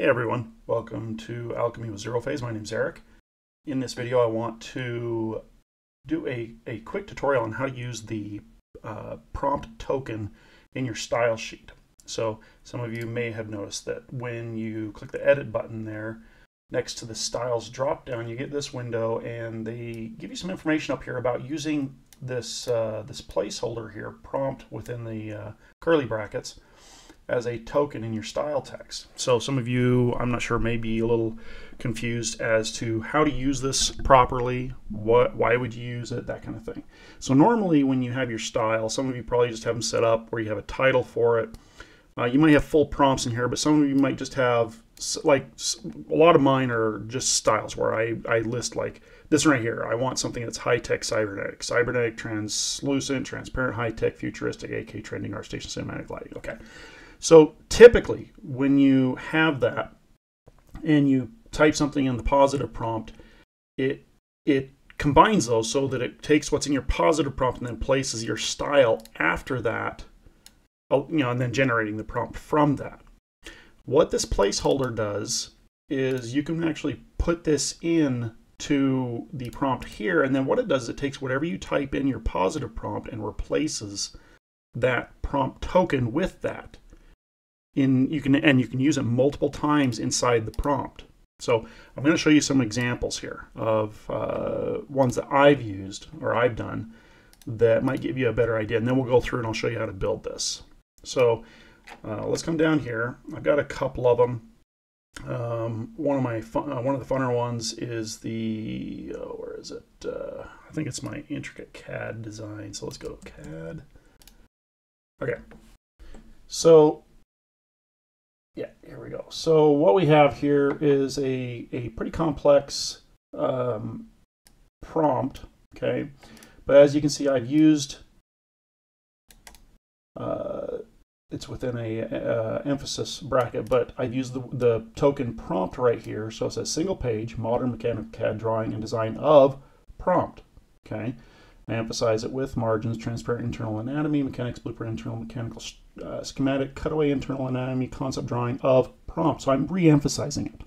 everyone, welcome to Alchemy with Zero Phase. My name's Eric. In this video I want to do a quick tutorial on how to use the prompt token in your style sheet. So some of you may have noticed that when you click the edit button there next to the styles drop down, you get this window and they give you some information up here about using this this placeholder here, prompt within the curly brackets, as a token in your style text. So some of you, I'm not sure, may be a little confused as to how to use this properly, why would you use it, that kind of thing. So normally when you have your style, some of you probably just have them set up where you have a title for it. You might have full prompts in here, but some of you might just have, like a lot of mine are just styles where I list like this right here. I want something that's high-tech cybernetic, translucent, transparent, high-tech, futuristic, AK, trending, art station, cinematic lighting. Okay. So typically when you have that and you type something in the positive prompt, it combines those so that it takes what's in your positive prompt and then places your style after that, and then generating the prompt from that. What this placeholder does is you can actually put this in to the prompt here, and then what it does is it takes whatever you type in your positive prompt and replaces that prompt token with that. You can use it multiple times inside the prompt. So I'm going to show you some examples here of ones that I've used or I've done that might give you a better idea, and then we'll go through and I'll show you how to build this. So let's come down here. I've got a couple of them. One of the funner ones is the where is it? I think it's my intricate CAD design. So let's go to CAD. Okay. So yeah, here we go. So what we have here is a pretty complex prompt, okay? But as you can see, I've used, it's within a emphasis bracket, but I've used the token prompt right here. So it says single page, modern mechanical CAD drawing and design of prompt, okay? I emphasize it with margins, transparent internal anatomy, mechanics blueprint, internal mechanical schematic, cutaway internal anatomy, concept drawing of prompt. So I'm re-emphasizing it.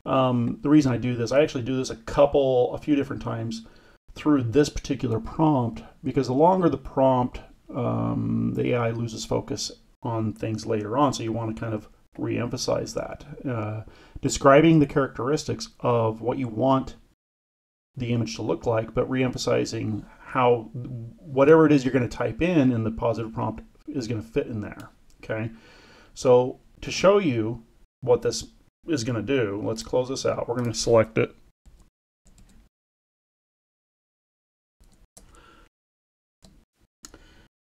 The reason I do this, I actually do this a few different times through this particular prompt, because the longer the prompt, the AI loses focus on things later on. So you want to kind of re-emphasize that. Describing the characteristics of what you want the image to look like, but re-emphasizing how whatever it is you're going to type in the positive prompt is going to fit in there. Okay, so to show you what this is going to do, let's close this out. We're going to select it.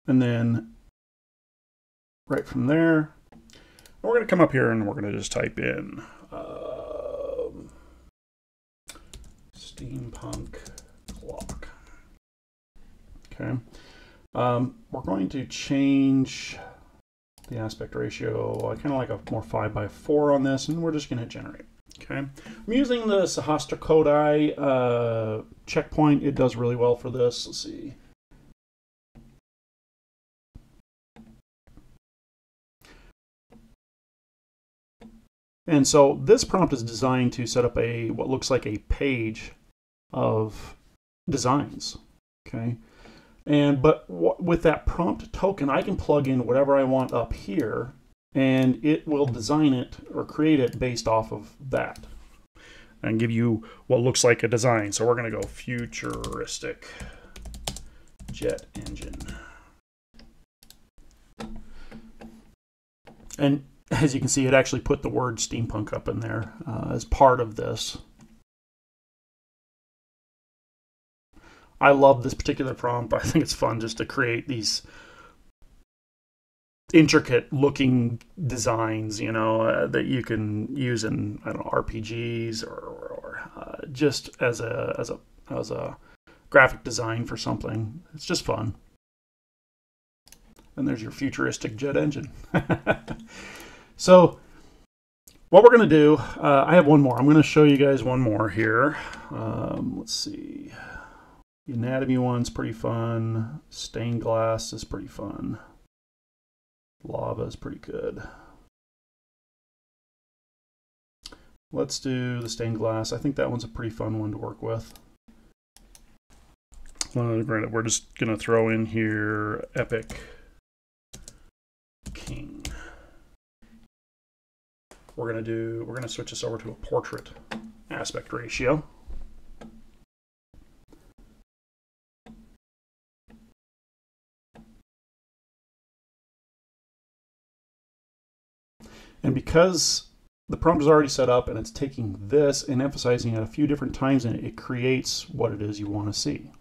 And then right from there, we're going to come up here and we're going to just type in steampunk clock. Okay. We're going to change the aspect ratio. I kind of like a more 5:4 on this, and we're just going to generate. Okay. I'm using the Sahastra Kodai checkpoint. It does really well for this. Let's see. And so this prompt is designed to set up what looks like a page of designs, okay? But with that prompt token, I can plug in whatever I want up here, and it will design it or create it based off of that and give you what looks like a design. So we're going to go futuristic jet engine. And as you can see, it actually put the word steampunk up in there as part of this. I love this particular prompt. I think it's fun just to create these intricate looking designs, that you can use in, I don't know, RPGs or just as a graphic design for something. It's just fun. And there's your futuristic jet engine. So what we're going to do, I have one more. I'm going to show you guys one more here. Let's see. The anatomy one's pretty fun. Stained glass is pretty fun. Lava is pretty good. let's do the stained glass. I think that one's a pretty fun one to work with. Granted, we're just going to throw in here Epic King. We're going to switch this over to a portrait aspect ratio. And because the prompt is already set up and it's taking this and emphasizing it a few different times, and it creates what it is you want to see.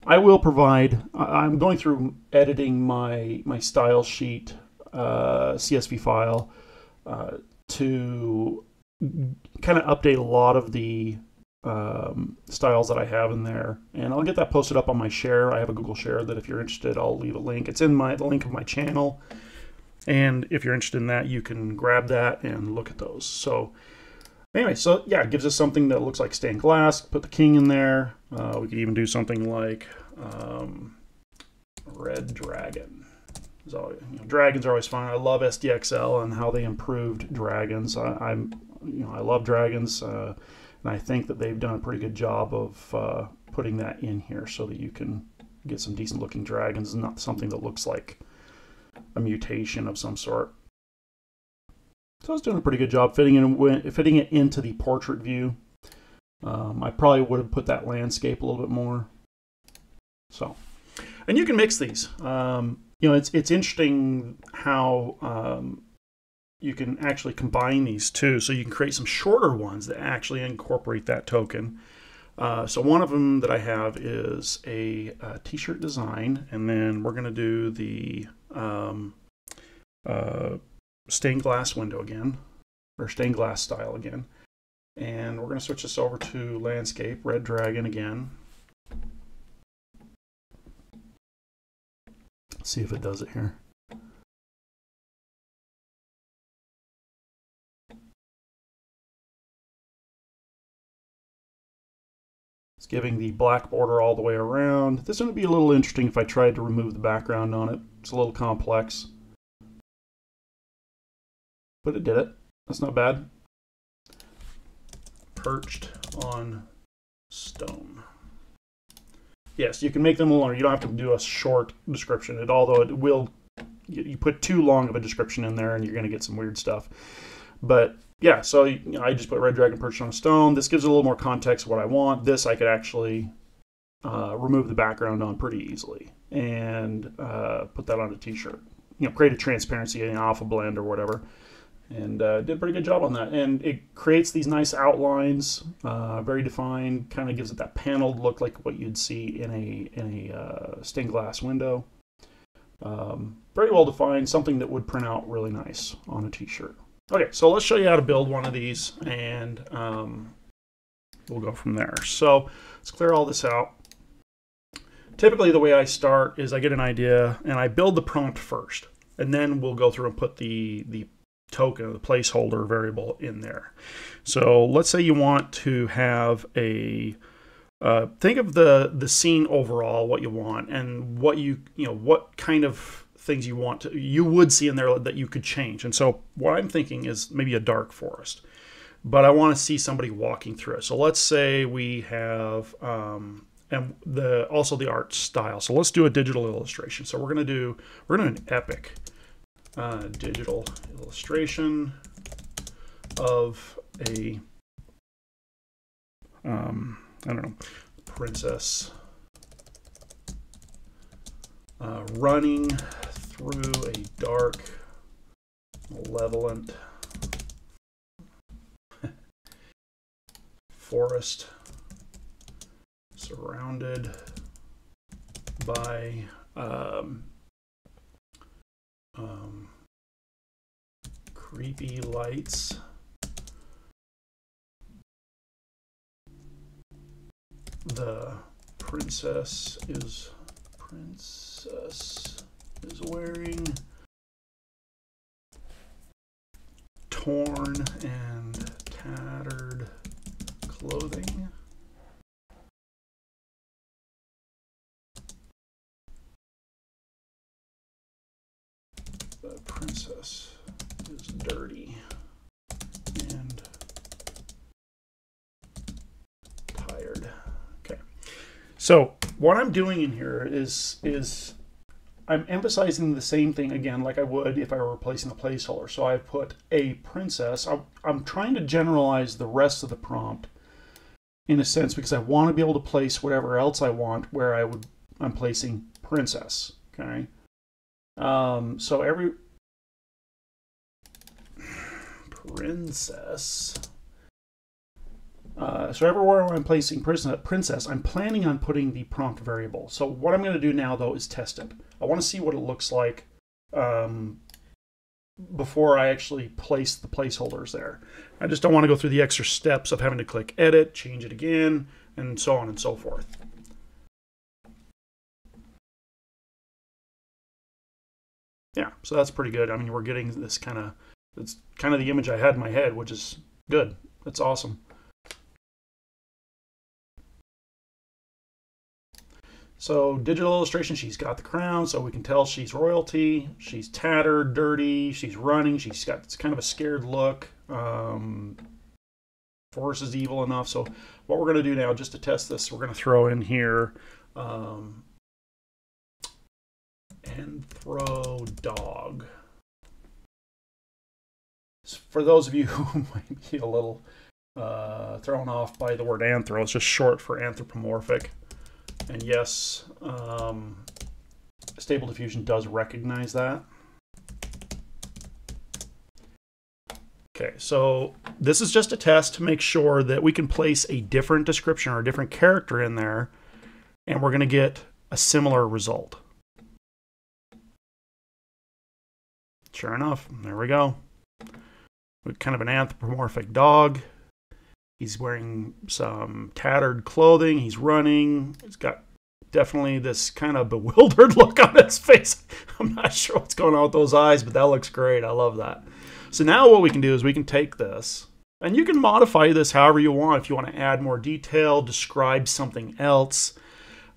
I will provide, I'm going through editing my style sheet CSV file to kind of update a lot of the styles that I have in there. And I'll get that posted up on my share. I have a Google share that if you're interested, I'll leave a link. It's in the link of my channel. And if you're interested in that, you can grab that and look at those. So anyway, so yeah, it gives us something that looks like stained glass. Put the king in there. We could even do something like red dragon. So, dragons are always fun. I love SDXL and how they improved dragons. I love dragons, and I think that they've done a pretty good job of putting that in here so that you can get some decent looking dragons, and not something that looks like a mutation of some sort. So I was doing a pretty good job fitting it into the portrait view. I probably would have put that landscape a little bit more. So, and you can mix these. It's interesting how you can actually combine these two. So you can create some shorter ones that actually incorporate that token. So one of them that I have is a t-shirt design, and then we're going to do the stained glass window again, or stained glass style again. And we're going to switch this over to landscape, red dragon again. Let's see if it does it here. It's giving the black border all the way around. This is going to be a little interesting if I tried to remove the background on it. It's a little complex. But it did it. That's not bad. Perched on stone. Yes, you can make them longer. You don't have to do a short description. Although it will, you put too long of a description in there and you're going to get some weird stuff. But yeah, so I just put red dragon perched on a stone. This gives it a little more context of what I want. This I could actually remove the background on pretty easily and put that on a t-shirt. Create a transparency in Alpha Blend or whatever. And did a pretty good job on that. And it creates these nice outlines, very defined, kind of gives it that paneled look like what you'd see in a stained glass window. Very well defined, something that would print out really nice on a t-shirt. Okay, so let's show you how to build one of these, and we'll go from there. So let's clear all this out. Typically the way I start is I get an idea and I build the prompt first, and then we'll go through and put the token, the placeholder variable in there. So let's say you want to have a think of the scene overall, what you want, and what what kind of things you would see in there that you could change. And so what I'm thinking is maybe a dark forest, but I want to see somebody walking through it. So let's say we have and also the art style. So let's do a digital illustration. So we're going to do an epic digital illustration of a I don't know, princess running through a dark, malevolent forest surrounded by creepy lights. The princess is wearing torn and tattered clothing. The princess is dirty and So what I'm doing in here is I'm emphasizing the same thing again like I would if I were replacing the placeholder. So I've put a princess. I'm trying to generalize the rest of the prompt in a sense because I want to be able to place whatever else I want where I'm placing princess. Okay. So every princess. So everywhere I'm placing princess, I'm planning on putting the prompt variable. So what I'm going to do now, though, is test it. I want to see what it looks like before I actually place the placeholders there. I just don't want to go through the extra steps of having to click edit, change it again, and so on and so forth. Yeah, so that's pretty good. I mean, we're getting this it's kind of the image I had in my head, which is good. That's awesome. So digital illustration, she's got the crown, so we can tell she's royalty. She's tattered, dirty, she's running, she's got kind of a scared look. Force is evil enough. So what we're going to do now, just to test this, we're going to throw in here anthro dog. For those of you who might be a little thrown off by the word anthro, it's just short for anthropomorphic. And yes, Stable Diffusion does recognize that. Okay, so this is just a test to make sure that we can place a different description or a different character in there, and we're going to get a similar result. Sure enough, there we go. With kind of an anthropomorphic dog. He's wearing some tattered clothing. He's running. He's got definitely this kind of bewildered look on his face. I'm not sure what's going on with those eyes, but that looks great. I love that. So now what we can do is we can take this, and you can modify this however you want. If you want to add more detail, describe something else.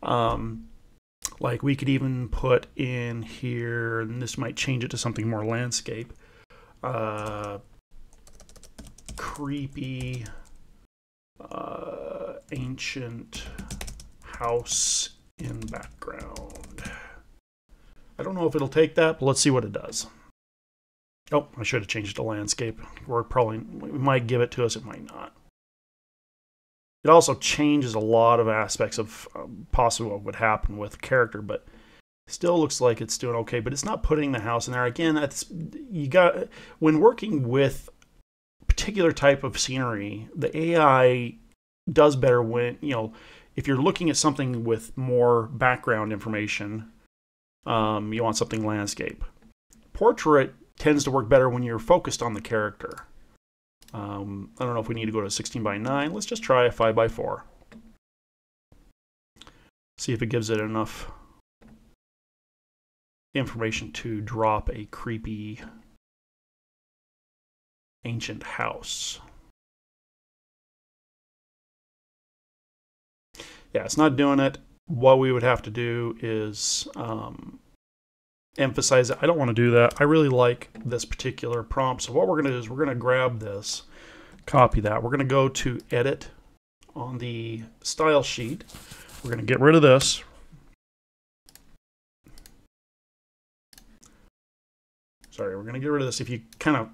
Like we could even put in here, and this might change it to something more landscape. Creepy ancient house in background. I don't know if it'll take that, but let's see what it does. Oh, I should have changed it to landscape. We might give it to us, it might not. It also changes a lot of aspects of possibly what would happen with character, but still looks like it's doing okay, but it's not putting the house in there. Again, when working with particular type of scenery, the AI does better when, if you're looking at something with more background information, you want something landscape. Portrait tends to work better when you're focused on the character. I don't know if we need to go to 16:9. Let's just try a 5:4. See if it gives it enough information to drop a creepy ancient house. Yeah, it's not doing it. What we would have to do is emphasize it. I don't want to do that. I really like this particular prompt. So what we're going to do is we're going to grab this, copy that. We're going to go to edit on the style sheet. We're going to get rid of this. Sorry, we're going to get rid of this. If you kind of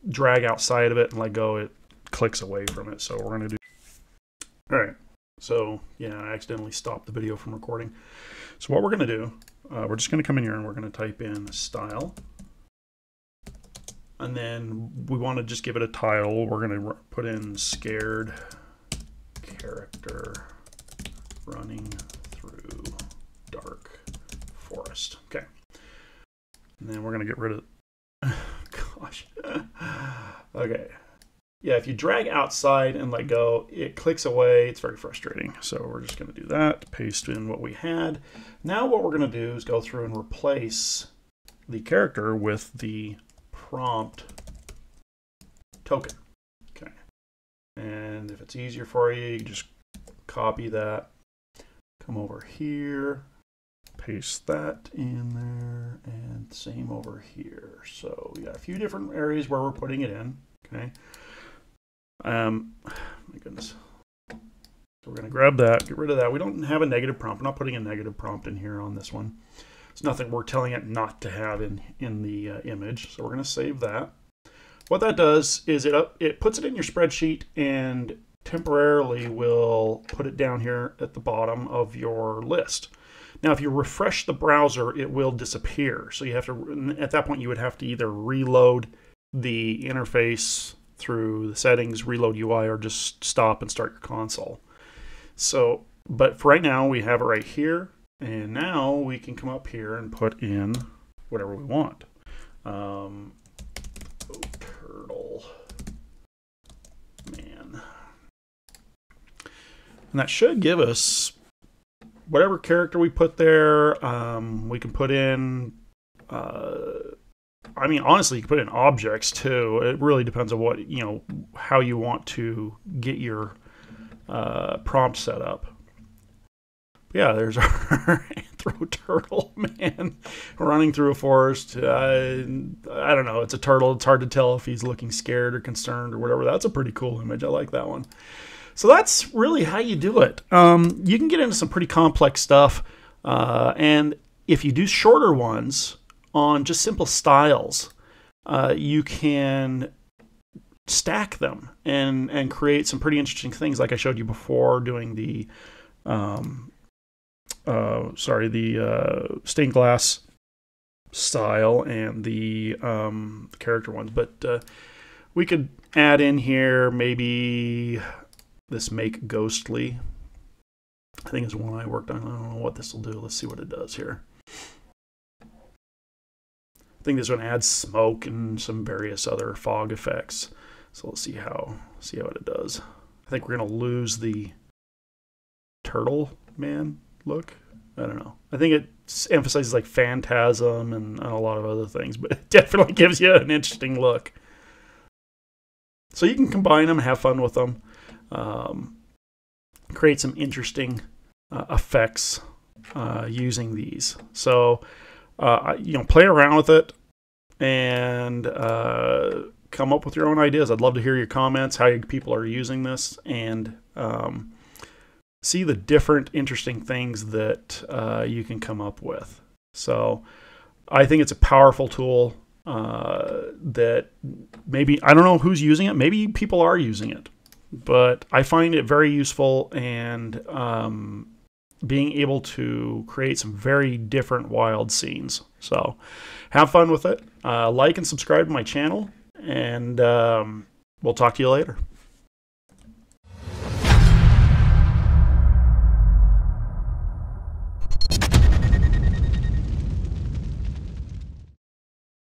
drag outside of it and let go, it clicks away from it. So we're going to do... All right. So, yeah, I accidentally stopped the video from recording. So what we're going to do, we're just going to come in here and we're going to type in style. And then we want to just give it a title. We're going to put in scared character running through dark forest. Okay. And then we're going to get rid of... Gosh. Okay. Yeah, if you drag outside and let go, it clicks away. It's very frustrating. So we're just going to do that, paste in what we had. Now what we're going to do is go through and replace the character with the prompt token. Okay. And if it's easier for you, you can just copy that, come over here, paste that in there, and same over here. So we got a few different areas where we're putting it in. Okay. My goodness. So we're we're going to grab that, get rid of that. We don't have a negative prompt. We're not putting a negative prompt in here on this one. It's nothing we're telling it not to have in the image. So we're going to save that. What that does is it puts it in your spreadsheet and temporarily will put it down here at the bottom of your list. Now, if you refresh the browser, it will disappear. So you have to, at that point, you would have to either reload the interface through the settings, reload UI, or just stop and start your console. So, but for right now, we have it right here. And now we can come up here and put in whatever we want. Turtle man. And that should give us whatever character we put there. We can put in, I mean, honestly, you can put in objects too. It really depends on what, how you want to get your prompt set up. Yeah, there's our anthro turtle man running through a forest. I don't know. It's a turtle. It's hard to tell if he's looking scared or concerned or whatever. That's a pretty cool image. I like that one. So that's really how you do it. You can get into some pretty complex stuff. And if you do shorter ones on just simple styles, you can stack them and create some pretty interesting things like I showed you before doing the stained glass style and the character ones. But we could add in here maybe this make ghostly. I think is one I worked on. I don't know what this will do. Let's see what it does here. I think this one adds smoke and some various other fog effects. So let's see how it does. I think we're gonna lose the turtle man look. I don't know. I think it emphasizes like phantasm and a lot of other things, but it definitely gives you an interesting look. So you can combine them, have fun with them, create some interesting effects using these. So play around with it and come up with your own ideas. I'd love to hear your comments, how people are using this, and see the different interesting things that you can come up with. So I think it's a powerful tool that maybe, I don't know who's using it. Maybe people are using it, but I find it very useful, and being able to create some very different wild scenes. So have fun with it. Like and subscribe to my channel, and we'll talk to you later.